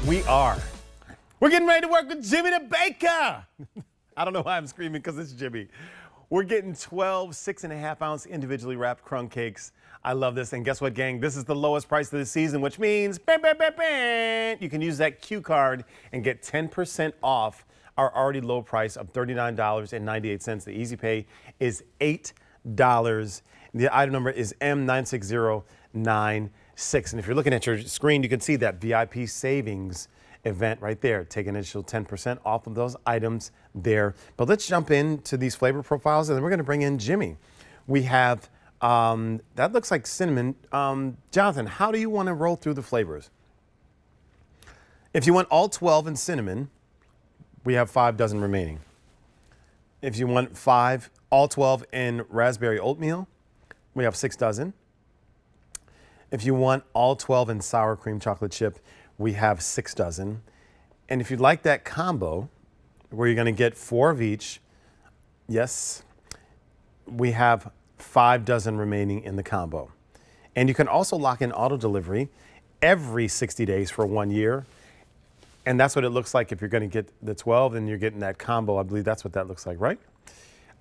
We are. We're getting ready to work with Jimmy the Baker. I don't know why I'm screaming, because it's Jimmy. We're getting 12 6.5-ounce individually wrapped crumb cakes. I love this. And guess what, gang? This is the lowest price of the season, which means bam, bam, bam, bam. You can use that Q card and get 10% off our already low price of $39.98. The easy pay is $8. The item number is M96096. And if you're looking at your screen, you can see that VIP savings event right there. Take an additional 10% off of those items there. But let's jump into these flavor profiles, and then we're going to bring in Jimmy. We have, that looks like cinnamon. Jonathan, how do you want to roll through the flavors? If you want all 12 in cinnamon, we have 5 dozen remaining. If you want all 12 in raspberry oatmeal, we have 6 dozen. If you want all 12 in sour cream chocolate chip, we have 6 dozen. And if you'd like that combo, where you're gonna get 4 of each, yes, we have 5 dozen remaining in the combo. And you can also lock in auto delivery every 60 days for 1 year. And that's what it looks like if you're gonna get the 12 and you're getting that combo. I believe that's what that looks like, right?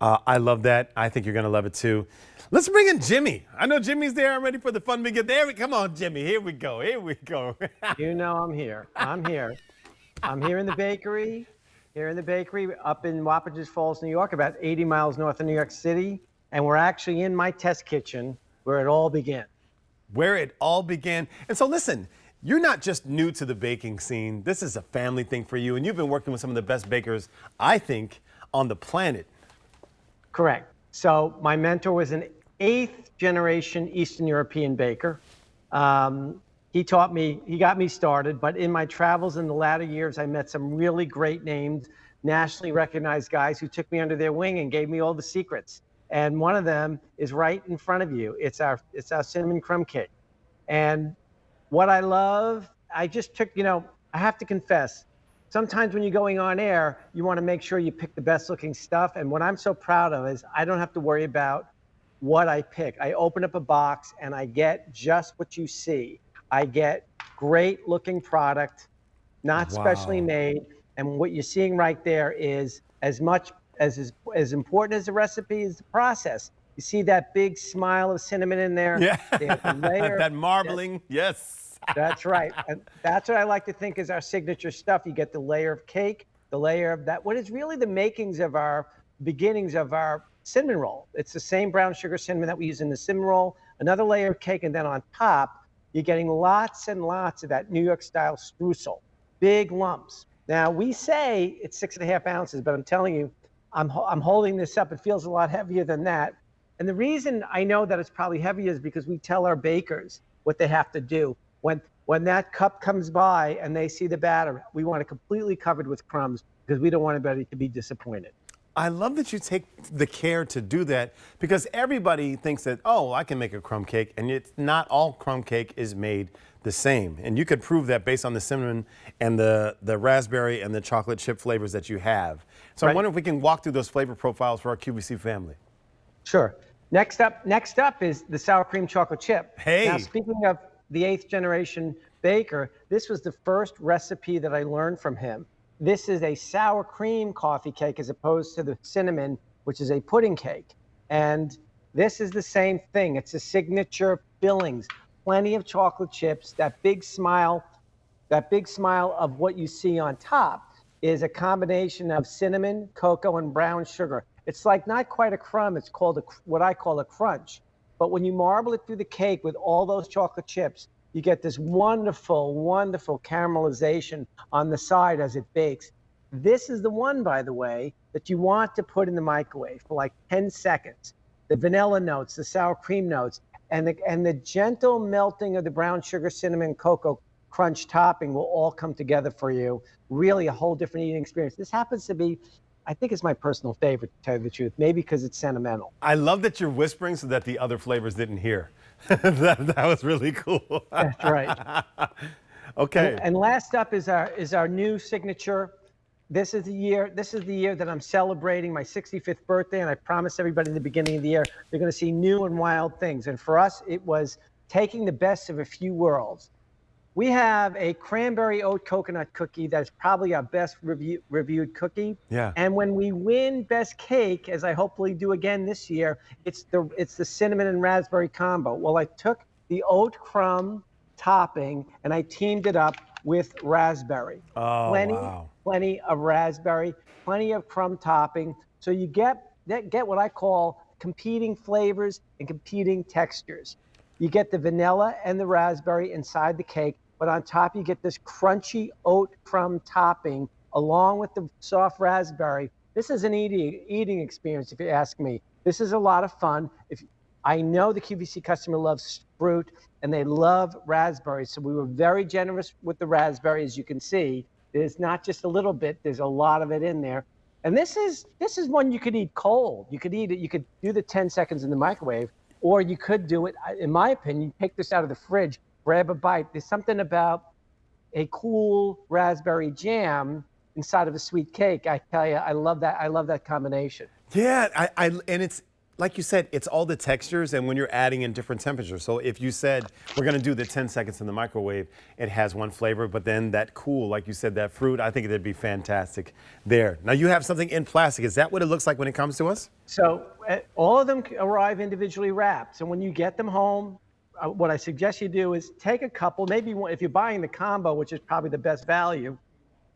I love that. I think you're gonna love it too. Let's bring in Jimmy. I know Jimmy's there. I'm ready for the fun begin. Come on, Jimmy. Here we go. Here we go. You know I'm here. I'm here. I'm here in the bakery. Here in the bakery up in Wapages Falls, New York, about 80 miles north of New York City. And we're actually in my test kitchen where it all began. Where it all began. And so listen, you're not just new to the baking scene. This is a family thing for you. And you've been working with some of the best bakers, I think, on the planet. Correct. So my mentor was an 8th generation Eastern European baker. He got me started, but in my travels in the latter years, I met some really great names, nationally recognized guys who took me under their wing and gave me all the secrets. And one of them is right in front of you. It's our cinnamon crumb cake. And what I love, I just took, I have to confess, sometimes when you're going on air, you want to make sure you pick the best looking stuff. And what I'm so proud of is I don't have to worry about what I pick. I open up a box and I get just what you see. I get great looking product, not specially made. And what you're seeing right there is as much as important as the recipe is the process. You see that big smile of cinnamon in there? Yeah, the layer, that marbling, yes. That's right. And that's what I like to think is our signature stuff. You get the layer of cake, the layer of that, what is really the beginnings of our cinnamon roll. It's the same brown sugar cinnamon that we use in the cinnamon roll, another layer of cake, and then on top, you're getting lots and lots of that New York style streusel, big lumps. Now we say it's 6.5 ounces, but I'm telling you, I'm holding this up. It feels a lot heavier than that. And the reason I know that it's probably heavy is because we tell our bakers what they have to do. When that cup comes by and they see the batter, we want it completely covered with crumbs because we don't want anybody to be disappointed. I love that you take the care to do that, because everybody thinks that, oh, I can make a crumb cake, and it's not all crumb cake is made the same. And you could prove that based on the cinnamon and the raspberry and the chocolate chip flavors that you have. So I wonder if we can walk through those flavor profiles for our QVC family. Sure. Next up is the sour cream chocolate chip. Hey. Now, speaking of the 8th generation baker, this was the first recipe that I learned from him. This is a sour cream coffee cake as opposed to the cinnamon, which is a pudding cake. And this is the same thing. It's a signature fillings, plenty of chocolate chips. That big smile of what you see on top is a combination of cinnamon, cocoa, and brown sugar. It's like not quite a crumb. It's called what I call a crunch. But when you marble it through the cake with all those chocolate chips, you get this wonderful, wonderful caramelization on the side as it bakes. This is the one, by the way, that you want to put in the microwave for like 10 seconds. The vanilla notes, the sour cream notes, and the gentle melting of the brown sugar, cinnamon, cocoa crunch topping will all come together for you. Really a whole different eating experience. This happens to be, I think it's my personal favorite, to tell you the truth, maybe because it's sentimental. I love that you're whispering so that the other flavors didn't hear. that was really cool. That's right. Okay. And last up is our new signature. This is the year that I'm celebrating my 65th birthday, and I promised everybody in the beginning of the year they're going to see new and wild things. And for us, it was taking the best of a few worlds. We have a cranberry oat coconut cookie that's probably our best reviewed cookie. Yeah. And when we win best cake, as I hopefully do again this year, it's the cinnamon and raspberry combo. Well, I took the oat crumb topping and I teamed it up with raspberry. Oh, wow. Plenty of raspberry, plenty of crumb topping. So you get what I call competing flavors and competing textures. You get the vanilla and the raspberry inside the cake, but on top you get this crunchy oat crumb topping along with the soft raspberry. This is an eating experience, if you ask me. This is a lot of fun. I know the QVC customer loves fruit and they love raspberries, so we were very generous with the raspberry, as you can see. There's not just a little bit, there's a lot of it in there. And this is one you could eat cold. You could eat it, you could do the 10 seconds in the microwave, or you could do it, in my opinion, take this out of the fridge, grab a bite. There's something about a cool raspberry jam inside of a sweet cake. I tell you, I love that. I love that combination. Yeah, and it's like you said, it's all the textures and when you're adding in different temperatures. So if you said we're going to do the 10 seconds in the microwave, it has one flavor, but then that cool, like you said, that fruit, I think it'd be fantastic there. Now you have something in plastic. Is that what it looks like when it comes to us? So all of them arrive individually wrapped. So when you get them home, what I suggest you do is take a couple, maybe one, if you're buying the combo, which is probably the best value,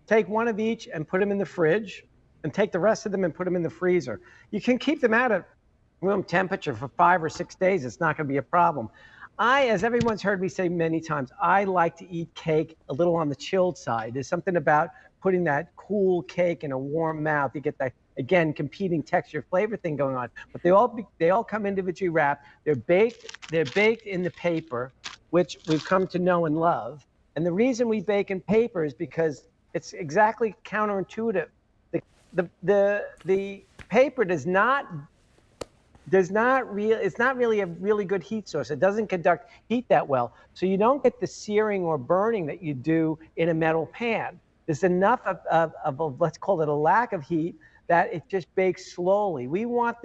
take one of each and put them in the fridge and take the rest of them and put them in the freezer. You can keep them out at room temperature for 5 or 6 days. It's not going to be a problem. As everyone's heard me say many times, I like to eat cake a little on the chilled side. There's something about putting that cool cake in a warm mouth. You get that, again, competing texture flavor thing going on. But they all come individually wrapped. They're baked in the paper, which we've come to know and love. And the reason we bake in paper is because it's exactly counterintuitive. The paper it's not really a really good heat source. It doesn't conduct heat that well. So you don't get the searing or burning that you do in a metal pan. There's enough of let's call it a lack of heat that it just bakes slowly. We want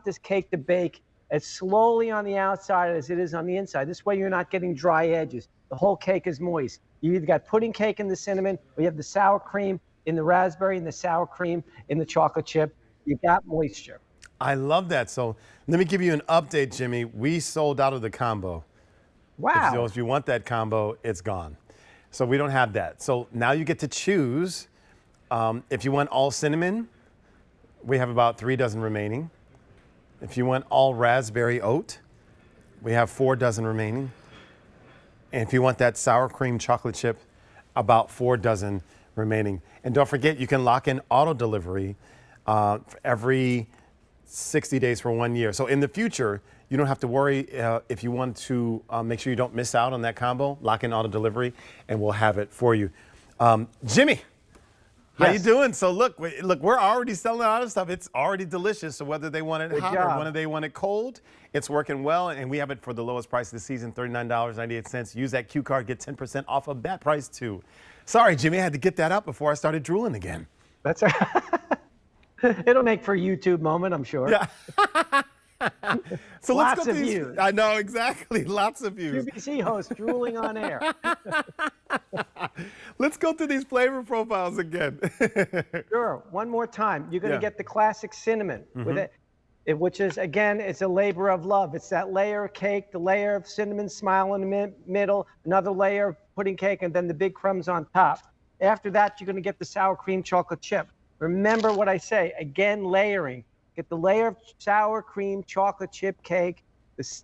this cake to bake as slowly on the outside as it is on the inside. This way you're not getting dry edges. The whole cake is moist. You either got pudding cake in the cinnamon, or you have the sour cream in the raspberry and the sour cream in the chocolate chip. You got moisture. I love that. So let me give you an update, Jimmy. We sold out of the combo. Wow. So if you want that combo, it's gone. So we don't have that. So now you get to choose. If you want all cinnamon, we have about 3 dozen remaining. If you want all raspberry oat, we have 4 dozen remaining. And if you want that sour cream chocolate chip, about 4 dozen remaining. And don't forget, you can lock in auto delivery for every 60 days for 1 year. So in the future, you don't have to worry if you want to make sure you don't miss out on that combo, lock in auto delivery, and we'll have it for you. Jimmy, how you doing? So look, we're already selling a lot of stuff. It's already delicious. So whether they want it hot or whether they want it cold, it's working well. And we have it for the lowest price of the season, $39.98. Use that Q card, get 10% off of that price too. Sorry, Jimmy, I had to get that out before I started drooling again. That's all right. It'll make for a YouTube moment, I'm sure. Yeah. So let's Lots go of these, views. I know, exactly. Lots of views. QVC host drooling on air. Let's go through these flavor profiles again. Sure. One more time. You're going to get the classic cinnamon with it, which is, again, it's a labor of love. It's that layer of cake, the layer of cinnamon smile in the middle, another layer of pudding cake, and then the big crumbs on top. After that, you're going to get the sour cream chocolate chip. Remember what I say, again, layering. Get the layer of sour cream chocolate chip cake,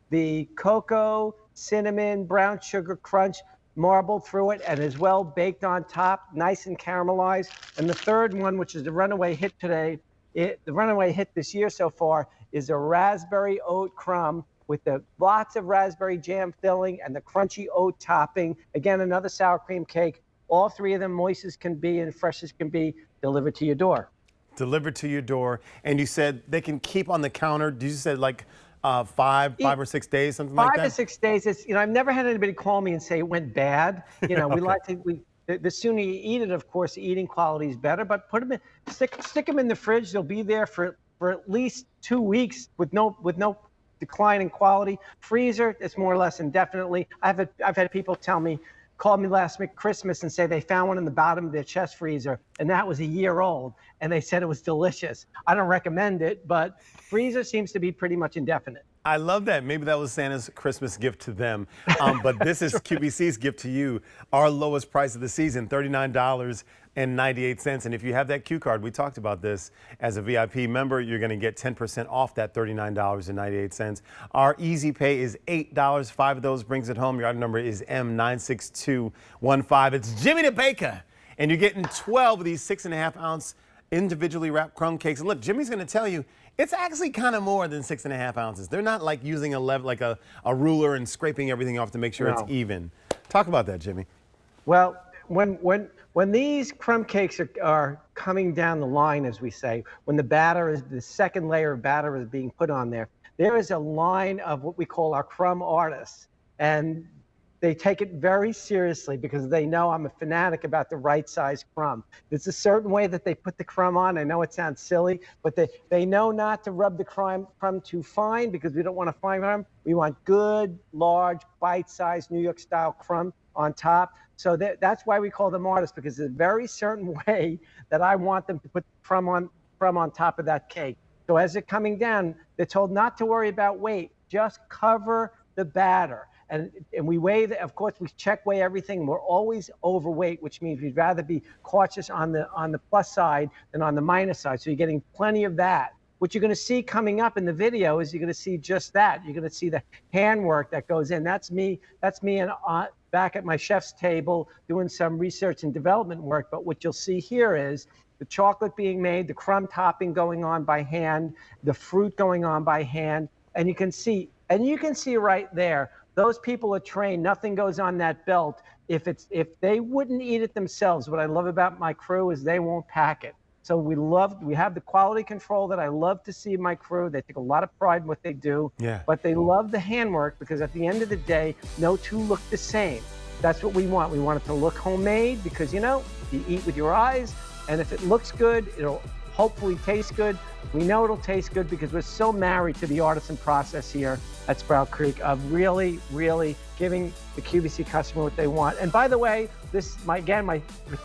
the cocoa, cinnamon, brown sugar crunch marbled through it and as well baked on top, nice and caramelized. And the third one, which is the runaway hit today, the runaway hit this year so far, is a raspberry oat crumb with the lots of raspberry jam filling and the crunchy oat topping. Again, another sour cream cake. All 3 of them moist as can be and fresh as can be, delivered to your door. Delivered to your door. And you said they can keep on the counter. Did you say like 5 or 6 days, something like that? 5 to 6 days. It's, I've never had anybody call me and say it went bad. We like to, the sooner you eat it, of course, the eating quality is better, but put them in, stick them in the fridge. They'll be there for at least 2 weeks with no decline in quality. Freezer, it's more or less indefinitely. I've had people tell me, called me last Christmas and say they found one in the bottom of their chest freezer, and that was a year old, and they said it was delicious. I don't recommend it, but freezer seems to be pretty much indefinite. I love that. Maybe that was Santa's Christmas gift to them. But this is QVC's gift to you. Our lowest price of the season, $39.98. And if you have that Q card, we talked about this, as a VIP member, you're going to get 10% off that $39.98. Our easy pay is $8. 5 of those brings it home. Your item number is M96215. It's Jimmy the Baker. And you're getting 12 of these 6.5 ounce individually wrapped crumb cakes. And look, Jimmy's going to tell you, it's actually kind of more than 6.5 ounces. They're not like using a ruler and scraping everything off to make sure it's even. Talk about that, Jimmy. Well, when these crumb cakes are coming down the line, as we say, when the second layer of batter is being put on there, there is a line of what we call our crumb artists. And they take it very seriously because they know I'm a fanatic about the right size crumb. There's a certain way that they put the crumb on. I know it sounds silly, but they know not to rub the crumb too fine because we don't want a fine crumb. We want good, large, bite-sized New York style crumb on top. So that's why we call them artists, because there's a very certain way that I want them to put crumb on top of that cake. So as they're coming down, they're told not to worry about weight, just cover the batter. And we weigh, of course, we weigh everything. We're always overweight, which means we'd rather be cautious on the plus side than on the minus side. So you're getting plenty of that. What you're going to see coming up in the video is you're going to see just that. You're going to see the handwork that goes in. That's me back at my chef's table doing some research and development work. But what you'll see here is the chocolate being made, the crumb topping going on by hand, the fruit going on by hand, and you can see right there. Those people are trained. Nothing goes on that belt. If they wouldn't eat it themselves, what I love about my crew is they won't pack it. So we have the quality control that I love to see in my crew. They take a lot of pride in what they do, but they love the handwork because at the end of the day, no two look the same. That's what we want. We want it to look homemade because, you eat with your eyes, and if it looks good, it'll hopefully taste good. We know it'll taste good because we're so married to the artisan process here at Sprout Creek of really, really giving the QVC customer what they want. And by the way, we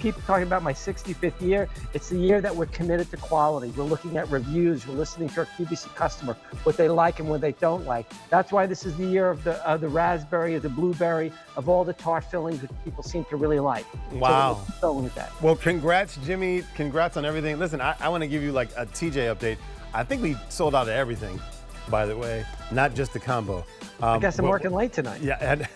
keep talking about my 65th year. It's the year that we're committed to quality. We're looking at reviews. We're listening to our QVC customer, what they like and what they don't like. That's why this is the year of the raspberry, of the blueberry, of all the tart fillings that people seem to really like. Wow. So with that. Well, congrats, Jimmy. Congrats on everything. Listen, I want to give you like a TJ update. I think we sold out of everything, by the way, not just the combo. I guess I'm working late tonight. Yeah, and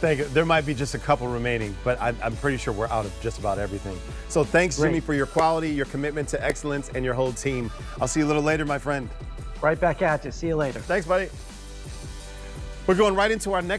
thank you. There might be just a couple remaining, but I'm pretty sure we're out of just about everything. So thanks, Jimmy, for your quality, your commitment to excellence, and your whole team. I'll see you a little later, my friend. Right back at you. See you later. Thanks, buddy. We're going right into our next